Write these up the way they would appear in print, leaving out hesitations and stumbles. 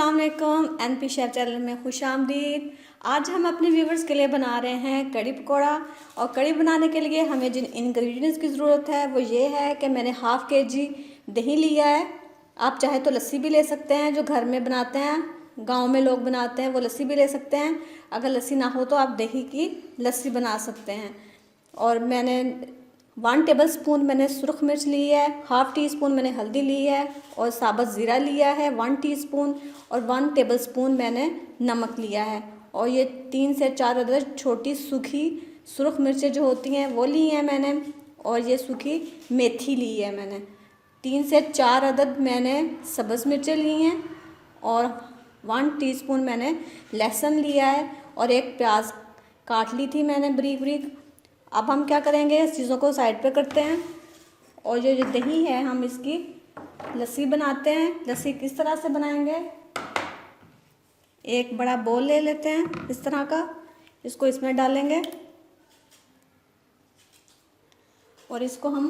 अस्सलाम वालेकुम NP chef channel में खुश आमदीद। आज हम अपने व्यूवर्स के लिए बना रहे हैं कड़ी पकौड़ा। और कड़ी बनाने के लिए हमें जिन इंग्रेडिएंट्स की ज़रूरत है वो ये है कि मैंने हाफ़ kg दही लिया है। आप चाहे तो लस्सी भी ले सकते हैं, जो घर में बनाते हैं, गांव में लोग बनाते हैं, वो लस्सी भी ले सकते हैं। अगर लस्सी ना हो तो आप दही की लस्सी बना सकते हैं। और मैंने 1 टेबल स्पून मैंने सुरख मिर्च ली है, हाफ़ टी स्पून मैंने हल्दी ली है और साबुत ज़ीरा लिया है 1 टीस्पून और 1 टेबल स्पून मैंने नमक लिया है। और ये 3 से 4 अदद छोटी सूखी सुरख मिर्चें जो होती हैं वो ली हैं मैंने। और ये सूखी मेथी ली है मैंने। 3 से 4 अदद मैंने सब्ज़ मिर्चें ली हैं और 1 टीस्पून मैंने लहसुन लिया है और एक प्याज काट ली थी मैंने बारीक बारीक। अब हम क्या करेंगे, इस चीज़ों को साइड पे करते हैं और जो दही है हम इसकी लस्सी बनाते हैं। लस्सी किस तरह से बनाएंगे, एक बड़ा बोल ले लेते हैं इस तरह का, इसको इसमें डालेंगे और इसको हम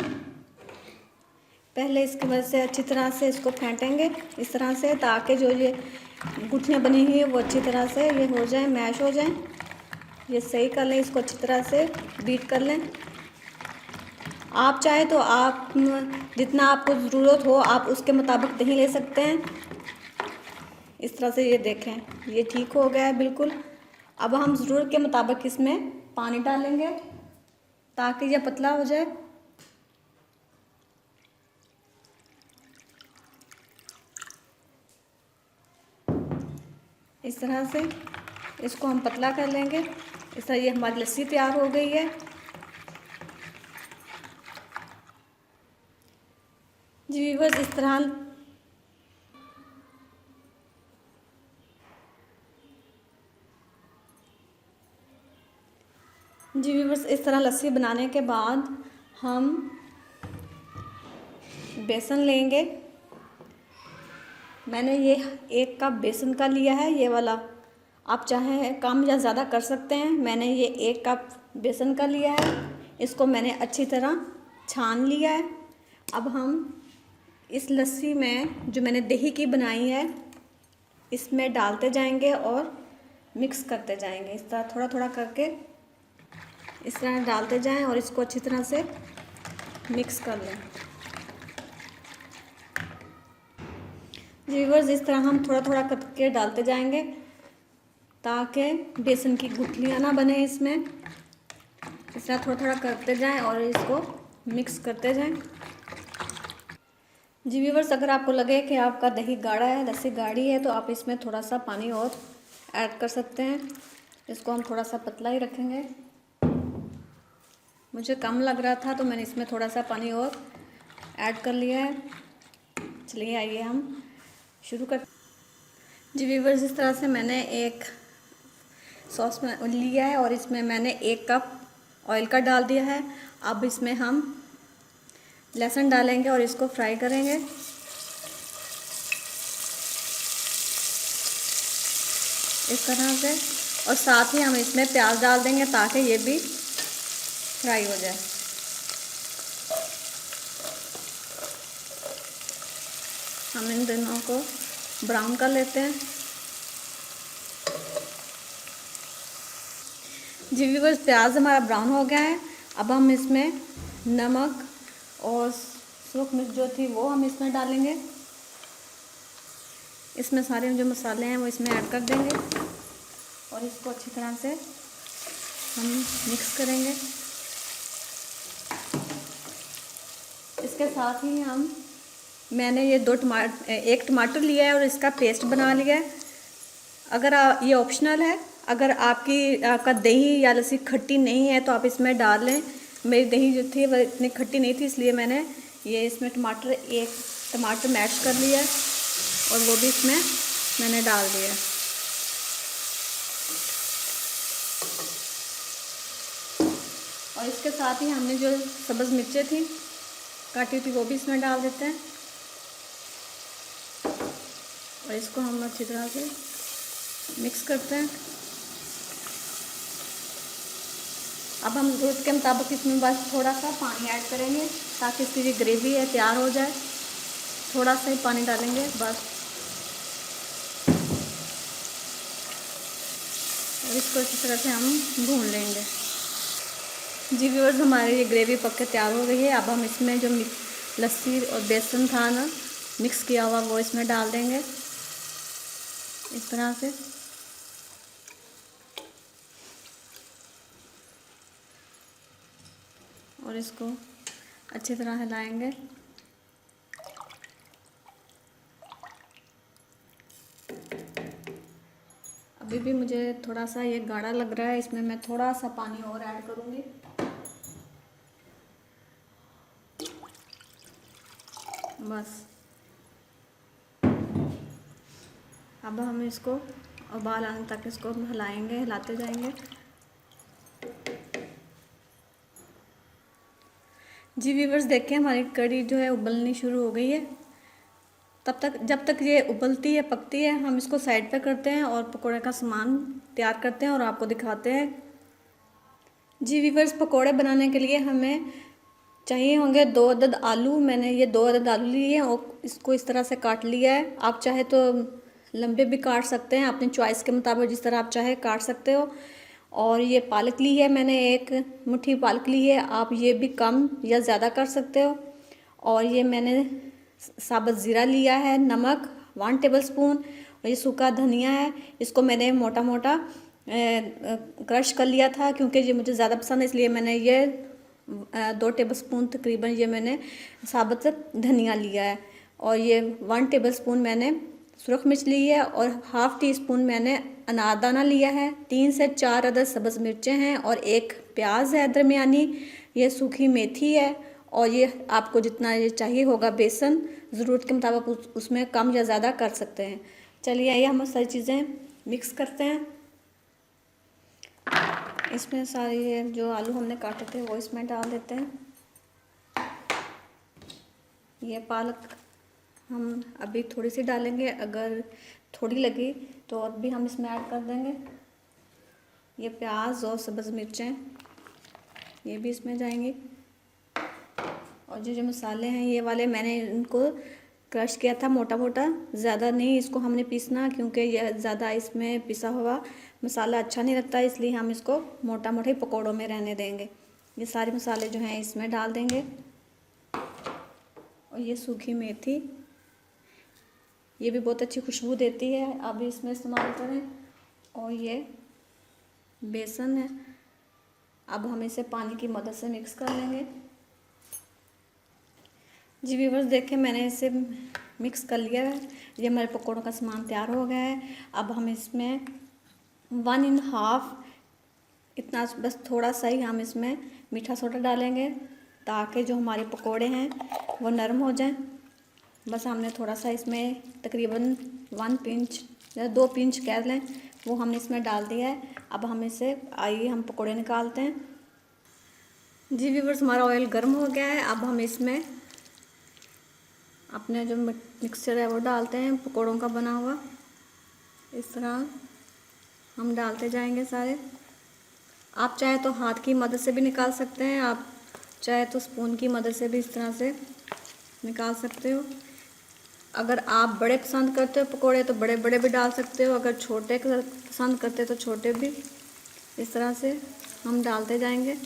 पहले इसकी वजह से अच्छी तरह से इसको फेंटेंगे इस तरह से, ताकि जो ये गुठलियाँ बनी हुई है वो अच्छी तरह से ये हो जाए, मैश हो जाए। ये सही कर लें, इसको अच्छी तरह से बीट कर लें। आप चाहे तो आप जितना आपको ज़रूरत हो आप उसके मुताबिक दही ले सकते हैं। इस तरह से ये देखें, ये ठीक हो गया है बिल्कुल। अब हम ज़रूरत के मुताबिक इसमें पानी डालेंगे ताकि ये पतला हो जाए। इस तरह से इसको हम पतला कर लेंगे। इस तरह ये हमारी लस्सी तैयार हो गई है। जी व्यूअर्स, इस तरह इस तरह लस्सी बनाने के बाद हम बेसन लेंगे। मैंने ये 1 कप बेसन का लिया है, ये वाला। आप चाहें कम या ज़्यादा कर सकते हैं। मैंने ये 1 कप बेसन का लिया है, इसको मैंने अच्छी तरह छान लिया है। अब हम इस लस्सी में जो मैंने दही की बनाई है इसमें डालते जाएंगे और मिक्स करते जाएंगे। इस तरह थोड़ा थोड़ा करके इस तरह डालते जाएं और इसको अच्छी तरह से मिक्स कर लें। व्यूअर्स, इस तरह हम थोड़ा थोड़ा करके डालते जाएंगे ताकि बेसन की गुठलियाँ ना बने इसमें। इस तरह थोड़ा थोड़ा करते जाएं और इसको मिक्स करते जाएं। जी व्यूअर्स, अगर आपको लगे कि आपका दही गाढ़ा है, लस्सी गाढ़ी है, तो आप इसमें थोड़ा सा पानी और ऐड कर सकते हैं। इसको हम थोड़ा सा पतला ही रखेंगे। मुझे कम लग रहा था तो मैंने इसमें थोड़ा सा पानी और ऐड कर लिया है। चलिए आइए हम शुरू कर। जी व्यूअर्स, इस तरह से मैंने एक सॉस में लिया है और इसमें मैंने 1 कप ऑयल का डाल दिया है। अब इसमें हम लहसुन डालेंगे और इसको फ्राई करेंगे। इस तरह से, और साथ ही हम इसमें प्याज डाल देंगे ताकि ये भी फ्राई हो जाए। हम इन दोनों को ब्राउन कर लेते हैं। जी व्यूअर्स, प्याज हमारा ब्राउन हो गया है। अब हम इसमें नमक और सुरख मिर्च जो थी वो हम इसमें डालेंगे। इसमें सारे जो मसाले हैं वो इसमें ऐड कर देंगे और इसको अच्छी तरह से हम मिक्स करेंगे। इसके साथ ही मैंने ये 1 टमाटर लिया है और इसका पेस्ट बना लिया है। अगर ये ऑप्शनल है, अगर आपका दही या लस्सी खट्टी नहीं है तो आप इसमें डाल लें। मेरी दही जो थी वह इतनी खट्टी नहीं थी, इसलिए मैंने ये इसमें 1 टमाटर मैश कर लिया है और वो भी इसमें मैंने डाल दिया है। और इसके साथ ही हमने जो सब्ज़ मिर्चें थी काटी थी वो भी इसमें डाल देते हैं और इसको हम अच्छी तरह से मिक्स करते हैं। अब हम ज़रूरत के मुताबिक इसमें बस थोड़ा सा पानी ऐड करेंगे ताकि इसकी जो ग्रेवी है तैयार हो जाए। थोड़ा सा ही पानी डालेंगे बस। और इसको इसी तरह से हम भून लेंगे। जी व्यूअर्स, हमारी ये ग्रेवी पक के तैयार हो गई है। अब हम इसमें जो लस्सी और बेसन था ना मिक्स किया हुआ वो इसमें डाल देंगे इस तरह से। और इसको अच्छी तरह हिलाएंगे। अभी भी मुझे थोड़ा सा ये गाढ़ा लग रहा है, इसमें मैं थोड़ा सा पानी और ऐड करूँगी। बस अब हम इसको उबाल आने तक इसको हिलाएंगे, हिलाते जाएंगे। जी व्यूअर्स, देखिए हमारी कढ़ी जो है उबलनी शुरू हो गई है। जब तक ये उबलती है, पकती है, हम इसको साइड पे करते हैं और पकोड़े का सामान तैयार करते हैं और आपको दिखाते हैं। जी व्यूअर्स, पकोड़े बनाने के लिए हमें चाहिए होंगे 2 अदद आलू। मैंने ये 2 अदद आलू लिए हैं और इसको इस तरह से काट लिया है। आप चाहे तो लंबे भी काट सकते हैं, अपनी चॉइस के मुताबिक जिस तरह आप चाहे काट सकते हो। और ये पालक ली है मैंने, 1 मुट्ठी पालक ली है, आप ये भी कम या ज़्यादा कर सकते हो। और ये मैंने साबुत ज़ीरा लिया है, नमक 1 टेबलस्पून, और ये सूखा धनिया है। इसको मैंने मोटा मोटा क्रश कर लिया था क्योंकि ये मुझे ज़्यादा पसंद है, इसलिए मैंने ये 2 टेबलस्पून तकरीबन ये मैंने साबुत धनिया लिया है। और ये 1 टेबलस्पून मैंने सुरख मिर्च ली है और ½ टीस्पून मैंने अनारदाना लिया है। 3 से 4 अदद सब्ज़ मिर्चें हैं और 1 प्याज है दरमियानी। ये सूखी मेथी है और ये आपको जितना ये चाहिए होगा बेसन, ज़रूरत के मुताबिक उसमें कम या ज़्यादा कर सकते हैं। चलिए आइए हम सारी चीज़ें मिक्स करते हैं। इसमें सारी जो आलू हमने काटे थे वो इसमें डाल देते हैं। ये पालक हम अभी थोड़ी सी डालेंगे, अगर थोड़ी लगी तो और भी हम इसमें ऐड कर देंगे। ये प्याज और सब्ज़ मिर्चें ये भी इसमें जाएंगी। और जो मसाले हैं ये वाले मैंने इनको क्रश किया था मोटा मोटा, ज़्यादा नहीं इसको हमने पीसना क्योंकि यह ज़्यादा इसमें पिसा हुआ मसाला अच्छा नहीं लगता, इसलिए हम इसको मोटा मोटा ही पकौड़ों में रहने देंगे। ये सारे मसाले जो हैं इसमें डाल देंगे। और ये सूखी मेथी, ये भी बहुत अच्छी खुशबू देती है, आप भी इसमें इस्तेमाल करें। और ये बेसन है, अब हम इसे पानी की मदद से मिक्स कर लेंगे। जी व्यूअर्स, देखें मैंने इसे मिक्स कर लिया है। ये हमारे पकौड़ों का सामान तैयार हो गया है। अब हम इसमें 1½ इतना बस थोड़ा सा ही हम इसमें मीठा सोडा डालेंगे ताकि जो हमारे पकोड़े हैं वो नरम हो जाएं। बस हमने थोड़ा सा इसमें तकरीबन 1 पिंच या 2 पिंच कह लें वो हमने इसमें डाल दिया है। अब हम इसे आइए हम पकोड़े निकालते हैं। जी व्यूअर्स, हमारा ऑयल गर्म हो गया है। अब हम इसमें अपने जो मिक्सचर है वो डालते हैं, पकोड़ों का बना हुआ। इस तरह हम डालते जाएंगे सारे। आप चाहे तो हाथ की मदद से भी निकाल सकते हैं, आप चाहे तो स्पून की मदद से भी इस तरह से निकाल सकते हो। अगर आप बड़े पसंद करते हो पकोड़े तो बड़े बड़े भी डाल सकते हो, अगर छोटे पसंद करते हो तो छोटे भी। इस तरह से हम डालते जाएंगे।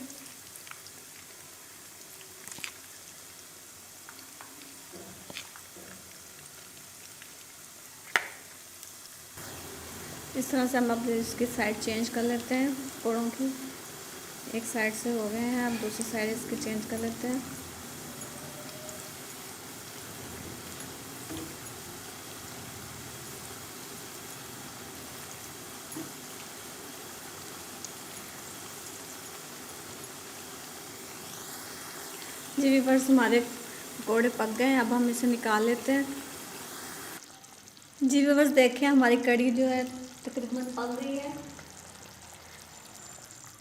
इस तरह से हम अब इसकी साइड चेंज कर लेते हैं पकौड़ों की। एक साइड से हो गए हैं, अब दूसरी साइड इसकी चेंज कर लेते हैं। जी व्यूअर्स, हमारे पकौड़े पक गए हैं, अब हम इसे निकाल लेते हैं। जी व्यूअर्स, देखिए हमारी कढ़ी जो है तकरीबन पक गई है,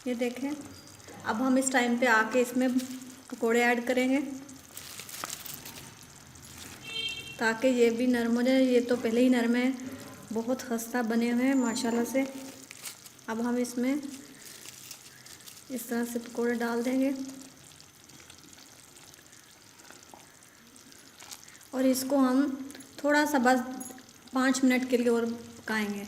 ये देखें। अब हम इस टाइम पे आके इसमें पकोड़े ऐड करेंगे ताकि ये भी नरम हो जाए। ये तो पहले ही नरम है, बहुत खस्ता बने हुए हैं माशाल्लाह से। अब हम इसमें इस तरह से पकोड़े डाल देंगे और इसको हम थोड़ा सा बस 5 मिनट के लिए और पकाएंगे।